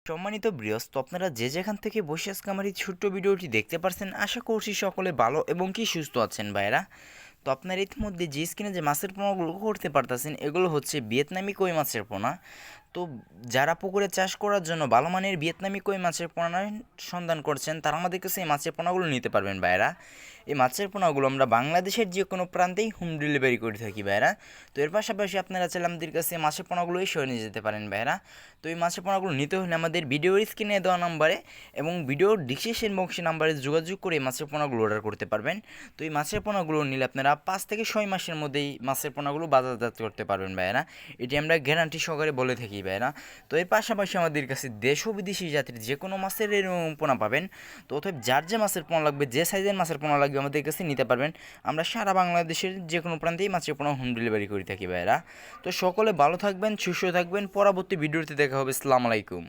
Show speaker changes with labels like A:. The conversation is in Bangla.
A: সম্মানিত ভিউয়ার্স, তো আপনারা যে যেখান থেকে বসে আজকে আমার এই ছোট্ট ভিডিওটি দেখতে পারছেন, আশা করছি সকলে ভালো এবং কি সুস্থ আছেন ভাইরা। তো আপনারা ইতিমধ্যে যে স্ক্রিনে যে মাছের পোনাগুলো করতে পারতেছেন, এগুলো হচ্ছে ভিয়েতনামি কই মাছের পোনা। তো যারা পুকুরে চাষ করার জন্য ভালো মানের ভিয়েতনামি কই মাছের পোনার সন্ধান করছেন, তারা আমাদের কাছে এই মাছের পোনাগুলো নিতে পারবেন ভাইরা। এই মাছের পোনাগুলো আমরা বাংলাদেশের যে কোনো প্রান্তেই হোম ডেলিভারি করে থাকি ভাইরা। তো এর পাশাপাশি আপনারা চাইলে আমাদের কাছে মাছের পোনাগুলো এসেও নিয়ে যেতে পারেন ভাইরা। তো এই মাছের পোনাগুলো নিতে হলে আমাদের ভিডিওর স্ক্রিনে দেওয়া নাম্বারে এবং ভিডিওর ডিসক্রিপশন বক্সে নাম্বারে যোগাযোগ করে এই মাছের পোনাগুলো অর্ডার করতে পারবেন। তো এই মাছের পোনাগুলো নিলে আপনারা 5 থেকে 6 মাসের মধ্যেই মাছের পোনাগুলো বাজারজাত করতে পারবেন ভাইরা। এটি আমরা গ্যারান্টি সহকারে বলে থাকি ভাইরা। তো এর পাশাপাশি আমাদের কাছে দেশ ও বিদেশি জাতির যে কোনো মাছের এরকম পোনা পাবেন। তো অতএব যার যে মাছের পোনা লাগবে, যে সাইজের মাছের পোনা লাগবে, আমাদের কাছে নিতে পারবেন। আমরা সারা বাংলাদেশের যে কোনো প্রান্তেই মাছের পোনা হোম ডেলিভারি করে থাকি ভাইরা। তো সকলে ভালো থাকবেন, সুস্থ থাকবেন। পরবর্তী ভিডিওতে দেখা হবে। আসসালামু আলাইকুম।